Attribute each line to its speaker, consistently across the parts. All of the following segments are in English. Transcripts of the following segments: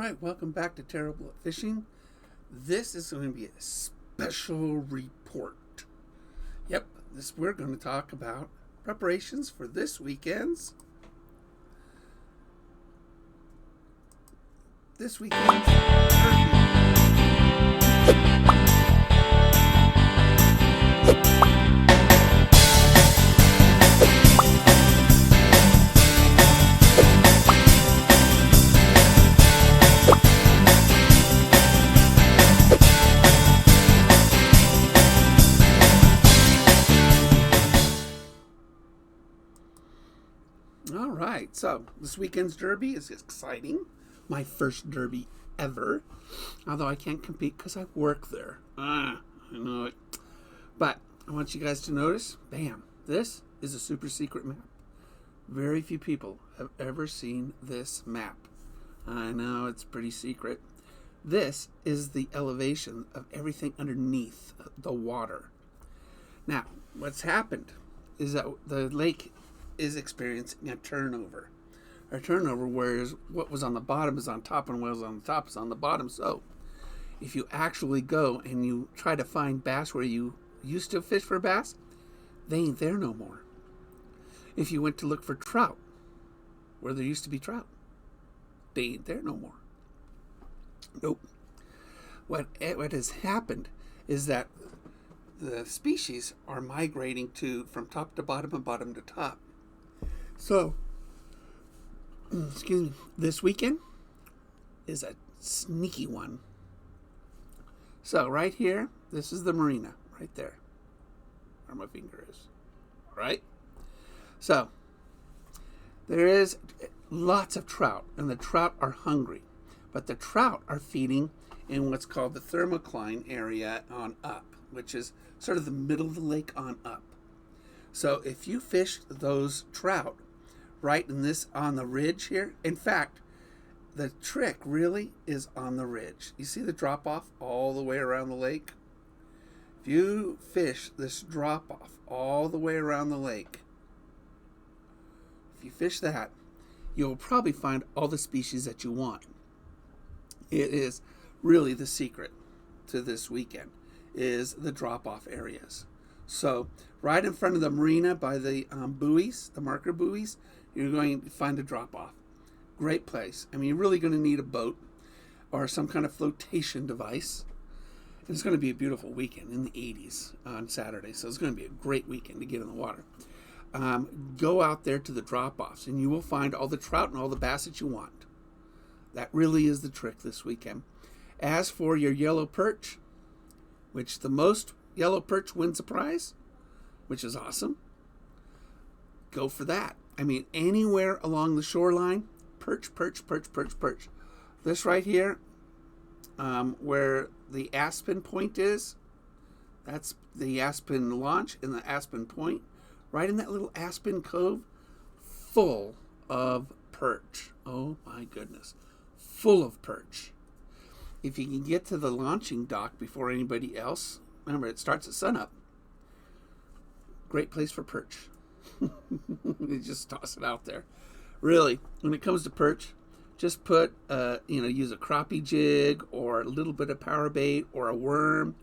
Speaker 1: right, welcome back to Terrible at Fishing. This is going to be a special report. Yep, we're going to talk about preparations for this weekend's derby. All right, so this weekend's derby is exciting. My first derby ever. Although I can't compete because I work there. I know it. But I want you guys to notice, bam, this is a super secret map. Very few people have ever seen this map. I know it's pretty secret. This is the elevation of everything underneath the water. Now, what's happened is that the lake is experiencing a turnover. A turnover, whereas what was on the bottom is on top and what was on the top is on the bottom. So if you actually go and you try to find bass where you used to fish for bass, they ain't there no more. If you went to look for trout where there used to be trout, they ain't there no more. Nope. What has happened is that the species are migrating from top to bottom and bottom to top. So, excuse me, this weekend is a sneaky one. So right here, this is the marina, right there, where my finger is. All right? So, there is lots of trout, and the trout are hungry. But the trout are feeding in what's called the thermocline area on up, which is sort of the middle of the lake on up. So if you fish those trout right in this on the ridge here, in fact, the trick really is on the ridge. You see the drop off all the way around the lake? If you fish this drop off all the way around the lake, if you fish that, you'll probably find all the species that you want. It is really the secret to this weekend is the drop-off areas. So right in front of the marina by the buoys, the marker buoys, you're going to find a drop-off. Great place. I mean, you're really going to need a boat or some kind of flotation device. And it's going to be a beautiful weekend in the 80s on Saturday. So it's going to be a great weekend to get in the water. Go out there to the drop-offs and you will find all the trout and all the bass that you want. That really is the trick this weekend. As for your yellow perch, which the most yellow perch wins a prize, which is awesome, go for that. I mean, anywhere along the shoreline, perch, perch, perch, perch, perch. This right here, where the Aspen Point is, that's the Aspen Launch and the Aspen Point. Right in that little Aspen Cove, full of perch. Oh my goodness. Full of perch. If you can get to the launching dock before anybody else, remember it starts at sunup. Great place for perch. You just toss it out there. Really, when it comes to perch, just put, use a crappie jig or a little bit of power bait or a worm.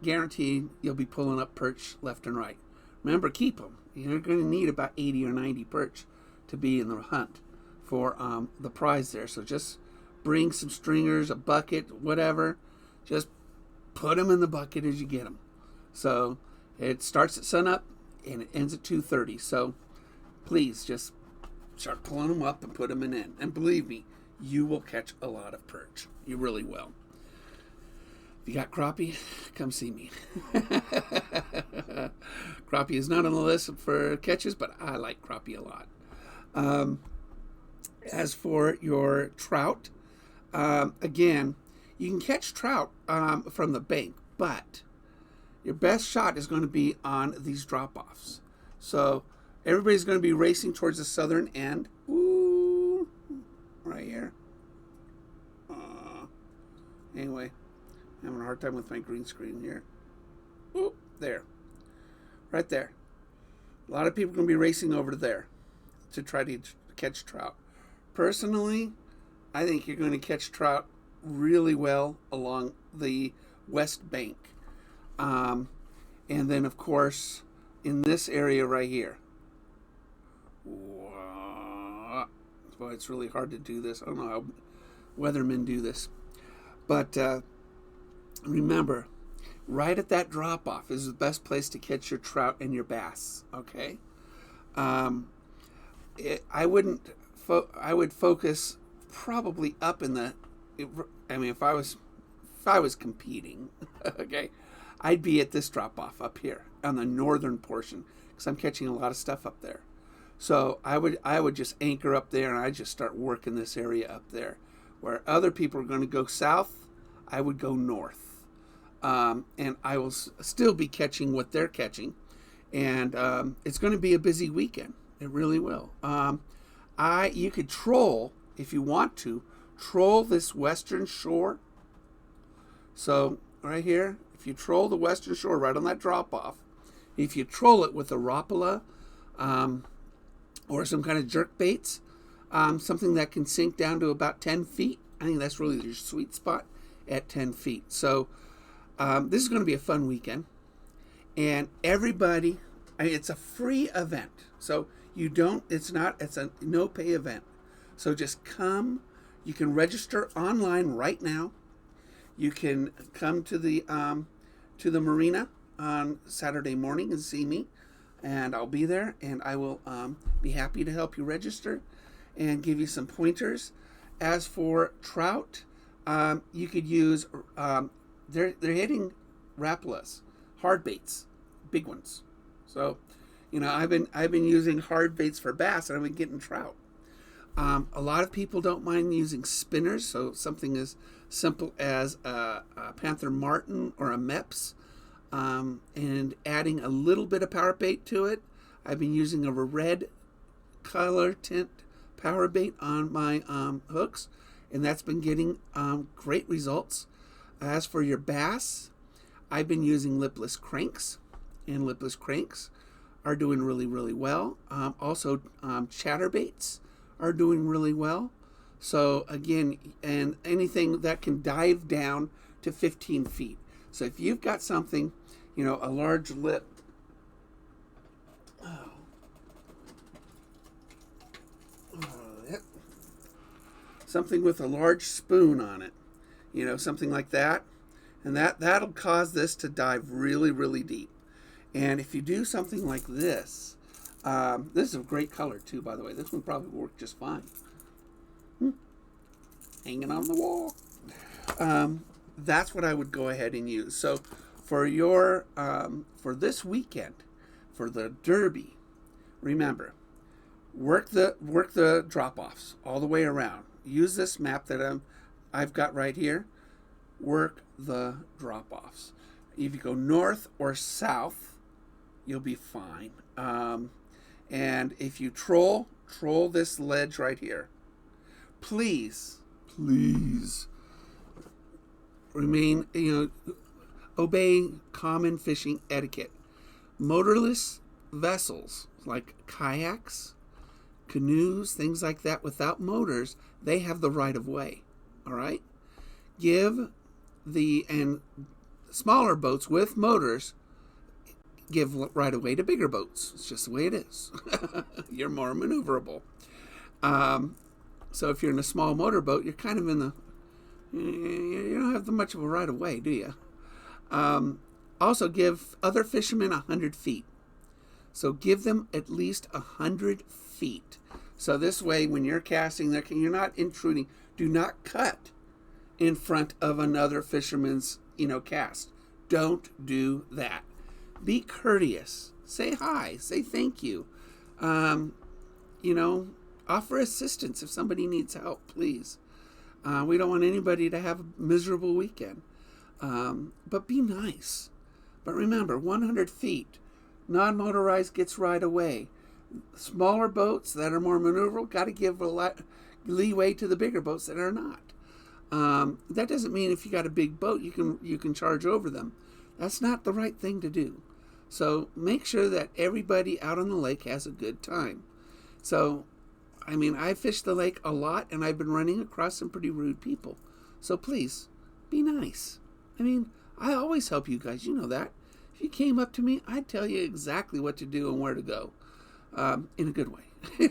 Speaker 1: Guaranteed you'll be pulling up perch left and right. Remember, keep them. You're going to need about 80 or 90 perch to be in the hunt for the prize there. So just bring some stringers, a bucket, whatever. Just put them in the bucket as you get them. So it starts at sunup and it ends at 2:30. So please just start pulling them up and put them in. And believe me, you will catch a lot of perch. You really will. If you got crappie, come see me. Crappie is not on the list for catches, but I like crappie a lot. As for your trout, again, you can catch trout from the bank, but your best shot is going to be on these drop-offs. So everybody's going to be racing towards the southern end. Ooh, right here. Anyway, I'm having a hard time with my green screen here. Ooh, there. Right there. A lot of people are going to be racing over to there to try to catch trout. Personally, I think you're going to catch trout really well along the west bank. And then, of course, in this area right here. Boy, it's really hard to do this. I don't know how weathermen do this. But remember, right at that drop-off is the best place to catch your trout and your bass, okay? I would focus probably up in the, if I was competing, okay, I'd be at this drop-off up here on the northern portion because I'm catching a lot of stuff up there. So I would just anchor up there and I'd just start working this area up there. Where other people are going to go south, I would go north. And I will still be catching what they're catching. And it's going to be a busy weekend. It really will. You could troll, if you want to, troll this western shore. So right here, if you troll the western shore right on that drop-off, if you troll it with a Rapala or some kind of jerk baits, something that can sink down to about 10 feet. I think that's really your sweet spot at 10 feet. So this is going to be a fun weekend. And everybody, it's a free event. So it's a no pay event. So just come. You can register online right now. You can come to the marina on Saturday morning and see me. And I'll be there, and I will be happy to help you register and give you some pointers. As for trout, you could use they're hitting Rapalas, hard baits, big ones. So, I've been using hard baits for bass, and I've been getting trout. A lot of people don't mind using spinners, so something as simple as a Panther Martin or a Mepps, and adding a little bit of power bait to it. I've been using a red color tint power bait on my hooks, and that's been getting great results. As for your bass, I've been using lipless cranks, and lipless cranks are doing really, really well. Also, chatterbaits are doing really well. So again, and anything that can dive down to 15 feet. So if you've got something, a large lip, something with a large spoon on it, something like that, and that'll cause this to dive really, really deep. And if you do something like this, this is a great color too, by the way. This one probably will work just fine. Hanging on the wall. That's what I would go ahead and use. So for this weekend, for the Derby, remember, work the drop-offs all the way around. Use this map that I've got right here. Work the drop-offs. If you go north or south, you'll be fine. And if you troll this ledge right here. Please remain, obey common fishing etiquette. Motorless vessels like kayaks, canoes, things like that without motors, they have the right of way. All right? And smaller boats with motors give right of way to bigger boats. It's just the way it is. You're more maneuverable. So if you're in a small motorboat, you're kind of you don't have much of a right of way, do you? Also, give other fishermen 100 feet. So give them at least 100 feet. So this way, when you're casting, you're not intruding. Do not cut in front of another fisherman's, cast. Don't do that. Be courteous. Say hi. Say thank you. Offer assistance if somebody needs help, please. We don't want anybody to have a miserable weekend. But be nice. But remember, 100 feet. Non-motorized gets right away. Smaller boats that are more maneuverable got to give a lot leeway to the bigger boats that are not. That doesn't mean if you got a big boat, you can charge over them. That's not the right thing to do. So make sure that everybody out on the lake has a good time. So I mean, I fish the lake a lot, and I've been running across some pretty rude people. So please, be nice. I mean, I always help you guys. You know that. If you came up to me, I'd tell you exactly what to do and where to go, in a good way,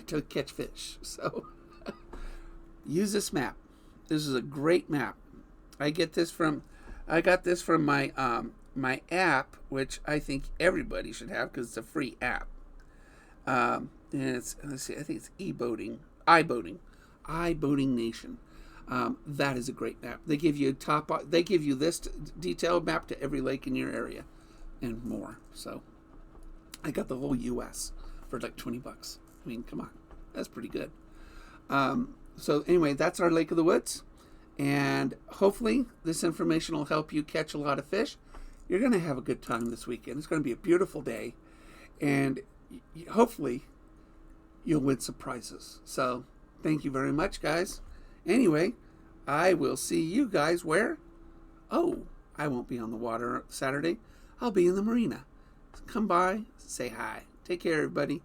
Speaker 1: to catch fish. So use this map. This is a great map. I got this from my my app, which I think everybody should have because it's a free app. And let's see, I think it's iBoating Nation. That is a great map. They give you this detailed map to every lake in your area and more. So I got the whole US for like $20. I mean, come on, that's pretty good. So anyway, that's our Lake of the Woods, and hopefully this information will help you catch a lot of fish. You're going to have a good time this weekend. It's going to be a beautiful day, and hopefully you'll win some prizes. So thank you very much, guys. Anyway, I will see you guys where? Oh, I won't be on the water Saturday. I'll be in the marina. Come by, say hi. Take care, everybody.